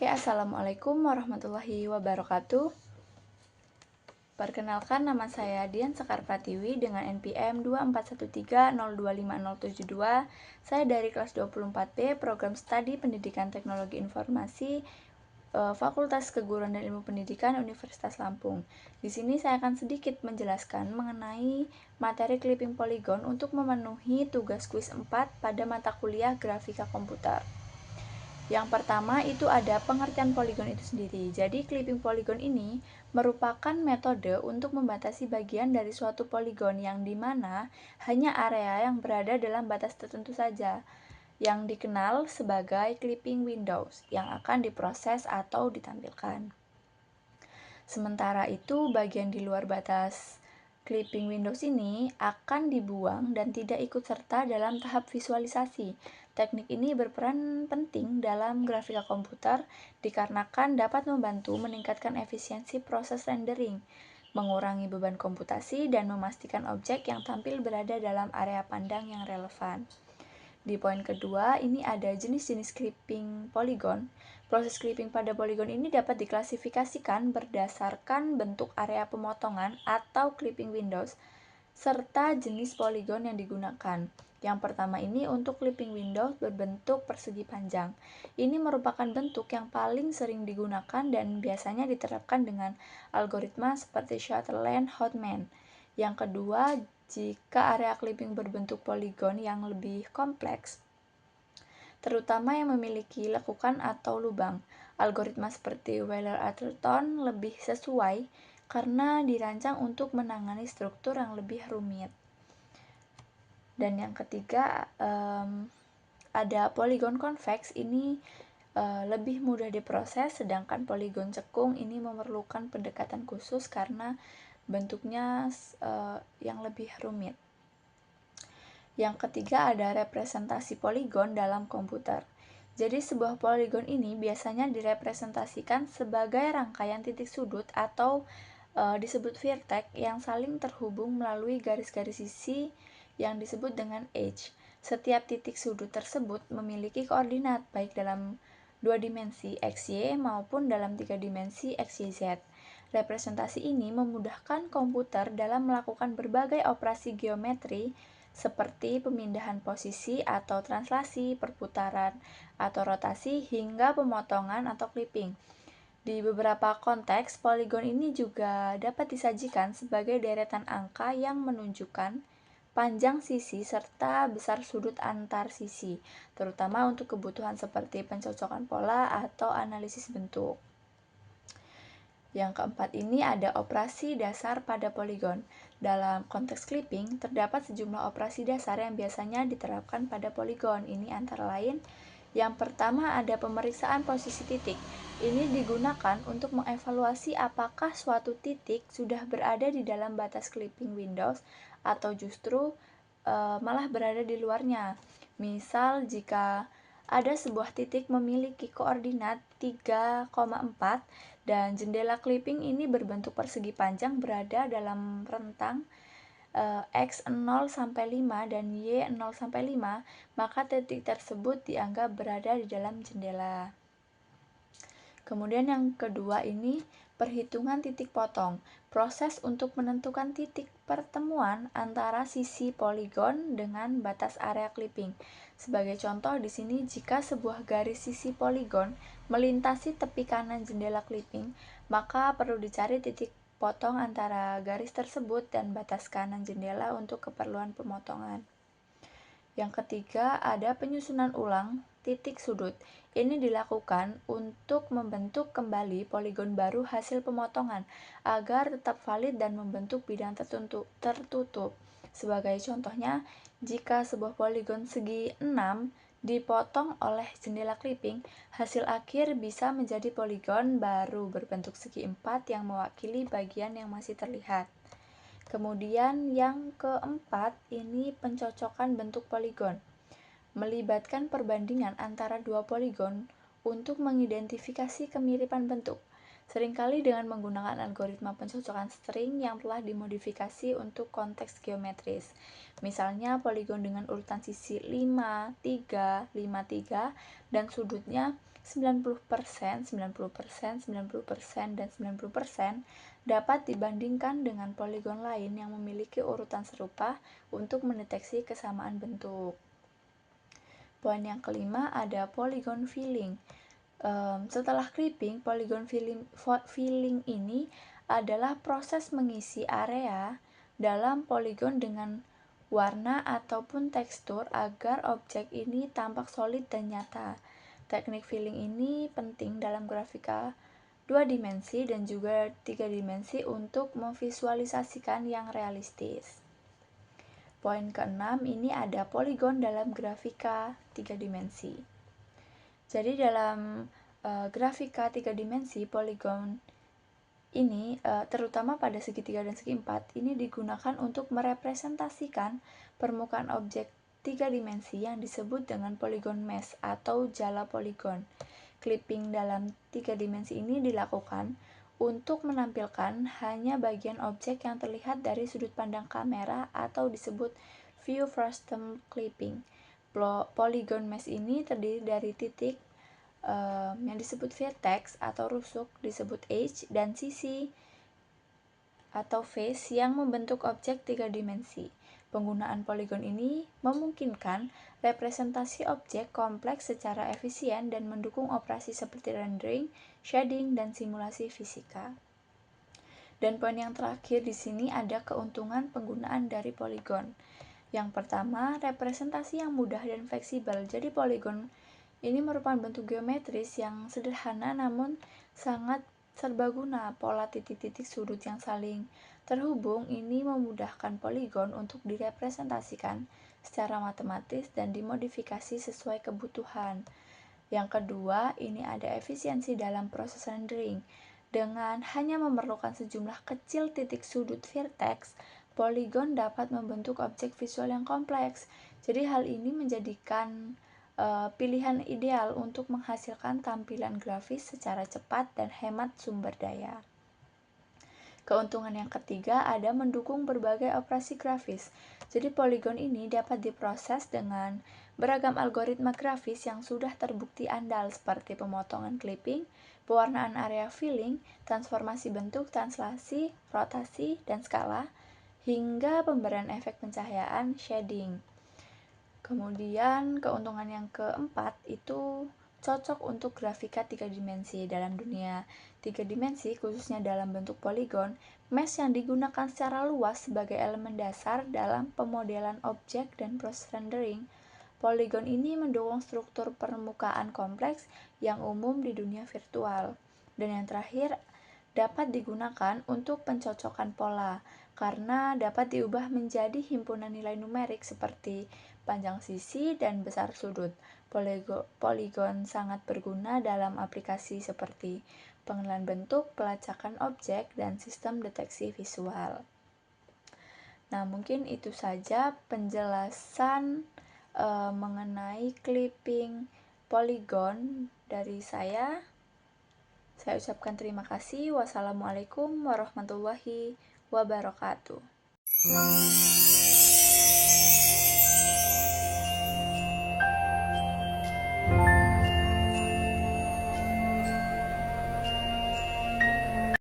Assalamualaikum warahmatullahi wabarakatuh. Perkenalkan, nama saya Dian Sekar Pratiwi dengan NPM 2413025072. Saya dari kelas 24B Program Studi Pendidikan Teknologi Informasi Fakultas Keguruan dan Ilmu Pendidikan Universitas Lampung. Di sini saya akan sedikit menjelaskan mengenai materi clipping poligon untuk memenuhi tugas kuis 4 pada mata kuliah Grafika Komputer. Yang pertama itu ada pengertian poligon itu sendiri. Jadi clipping poligon ini merupakan metode untuk membatasi bagian dari suatu poligon yang dimana hanya area yang berada dalam batas tertentu saja, yang dikenal sebagai clipping windows yang akan diproses atau ditampilkan. Sementara itu, bagian di luar batas clipping windows ini akan dibuang dan tidak ikut serta dalam tahap visualisasi. Teknik ini berperan penting dalam grafika komputer dikarenakan dapat membantu meningkatkan efisiensi proses rendering, mengurangi beban komputasi, dan memastikan objek yang tampil berada dalam area pandang yang relevan. Di poin kedua, ini ada jenis-jenis clipping poligon. Proses clipping pada poligon ini dapat diklasifikasikan berdasarkan bentuk area pemotongan atau clipping windows, serta jenis poligon yang digunakan. Yang pertama ini untuk clipping windows berbentuk persegi panjang. Ini merupakan bentuk yang paling sering digunakan dan biasanya diterapkan dengan algoritma seperti Sutherland-Hodgman. Yang kedua, jika area clipping berbentuk poligon yang lebih kompleks, terutama yang memiliki lekukan atau lubang, algoritma seperti Euler-Atherton lebih sesuai karena dirancang untuk menangani struktur yang lebih rumit. Dan yang ketiga, ada poligon konveks. Ini lebih mudah diproses, sedangkan poligon cekung ini memerlukan pendekatan khusus karena bentuknya yang lebih rumit. Yang ketiga ada representasi poligon dalam komputer. Jadi sebuah poligon ini biasanya direpresentasikan sebagai rangkaian titik sudut atau disebut vertex yang saling terhubung melalui garis-garis sisi yang disebut dengan edge. Setiap titik sudut tersebut memiliki koordinat baik dalam 2 dimensi XY maupun dalam 3 dimensi XYZ. Representasi ini memudahkan komputer dalam melakukan berbagai operasi geometri seperti pemindahan posisi atau translasi, perputaran atau rotasi, hingga pemotongan atau clipping. Di beberapa konteks, poligon ini juga dapat disajikan sebagai deretan angka yang menunjukkan panjang sisi serta besar sudut antar sisi, terutama untuk kebutuhan seperti pencocokan pola atau analisis bentuk. Yang keempat ini ada operasi dasar pada poligon. Dalam konteks clipping, terdapat sejumlah operasi dasar yang biasanya diterapkan pada poligon. Ini antara lain, yang pertama ada pemeriksaan posisi titik. Ini digunakan untuk mengevaluasi apakah suatu titik sudah berada di dalam batas clipping windows atau justru malah berada di luarnya. Misal jika ada sebuah titik memiliki koordinat 3,4 dan jendela clipping ini berbentuk persegi panjang berada dalam rentang X 0 sampai 5 dan Y 0 sampai 5, maka titik tersebut dianggap berada di dalam jendela. Kemudian yang kedua ini perhitungan titik potong. Proses untuk menentukan titik pertemuan antara sisi poligon dengan batas area clipping. Sebagai contoh di sini, jika sebuah garis sisi poligon melintasi tepi kanan jendela clipping, maka perlu dicari titik potong antara garis tersebut dan batas kanan jendela untuk keperluan pemotongan. Yang ketiga, ada penyusunan ulang titik sudut. Ini dilakukan untuk membentuk kembali poligon baru hasil pemotongan agar tetap valid dan membentuk bidang tertutup. Sebagai contohnya, jika sebuah poligon segi 6 dipotong oleh jendela clipping, hasil akhir bisa menjadi poligon baru berbentuk segi 4 yang mewakili bagian yang masih terlihat. Kemudian yang keempat ini pencocokan bentuk poligon, melibatkan perbandingan antara dua poligon untuk mengidentifikasi kemiripan bentuk. seringkali dengan menggunakan algoritma pencocokan string yang telah dimodifikasi untuk konteks geometris. Misalnya poligon dengan urutan sisi 5, 3, 5, 3, dan sudutnya 90%, 90%, 90%, dan 90% dapat dibandingkan dengan poligon lain yang memiliki urutan serupa untuk mendeteksi kesamaan bentuk. Poin yang kelima ada polygon filling. Setelah clipping, polygon filling ini adalah proses mengisi area dalam poligon dengan warna ataupun tekstur agar objek ini tampak solid dan nyata. Teknik filling ini penting dalam grafika 2 dimensi dan juga 3 dimensi untuk memvisualisasikan yang realistis. Poin ke-6 ini ada poligon dalam grafika 3 dimensi. Jadi dalam grafika 3 dimensi, poligon ini terutama pada segitiga dan segi 4 ini digunakan untuk merepresentasikan permukaan objek 3 dimensi yang disebut dengan poligon mesh atau jala poligon. Clipping dalam 3 dimensi ini dilakukan untuk menampilkan hanya bagian objek yang terlihat dari sudut pandang kamera atau disebut view frustum clipping. Polygon mesh ini terdiri dari titik yang disebut vertex atau rusuk disebut edge dan sisi atau face yang membentuk objek 3 dimensi. Penggunaan poligon ini memungkinkan representasi objek kompleks secara efisien dan mendukung operasi seperti rendering, shading, dan simulasi fisika. Dan poin yang terakhir di sini ada keuntungan penggunaan dari poligon. Yang pertama, representasi yang mudah dan fleksibel. Jadi poligon ini merupakan bentuk geometris yang sederhana namun sangat serbaguna. Pola titik-titik sudut yang saling terhubung ini memudahkan poligon untuk direpresentasikan secara matematis dan dimodifikasi sesuai kebutuhan. Yang kedua, ini ada efisiensi dalam proses rendering. Dengan hanya memerlukan sejumlah kecil titik sudut vertex, poligon dapat membentuk objek visual yang kompleks. Jadi hal ini menjadikan pilihan ideal untuk menghasilkan tampilan grafis secara cepat dan hemat sumber daya. Keuntungan yang ketiga ada mendukung berbagai operasi grafis. Jadi poligon ini dapat diproses dengan beragam algoritma grafis yang sudah terbukti andal seperti pemotongan clipping, pewarnaan area filling, transformasi bentuk, translasi, rotasi, dan skala, hingga pemberian efek pencahayaan shading. Kemudian keuntungan yang keempat itu cocok untuk grafika 3 dimensi. Dalam dunia 3 dimensi, khususnya dalam bentuk poligon, mesh yang digunakan secara luas sebagai elemen dasar dalam pemodelan objek dan proses rendering. Poligon ini mendukung struktur permukaan kompleks yang umum di dunia virtual. Dan yang terakhir, dapat digunakan untuk pencocokan pola, karena dapat diubah menjadi himpunan nilai numerik seperti panjang sisi dan besar sudut. Poligon sangat berguna dalam aplikasi seperti pengenalan bentuk, pelacakan objek, dan sistem deteksi visual. Nah, mungkin itu saja penjelasan mengenai clipping poligon dari saya. Saya ucapkan terima kasih. Wassalamualaikum warahmatullahi wabarakatuh.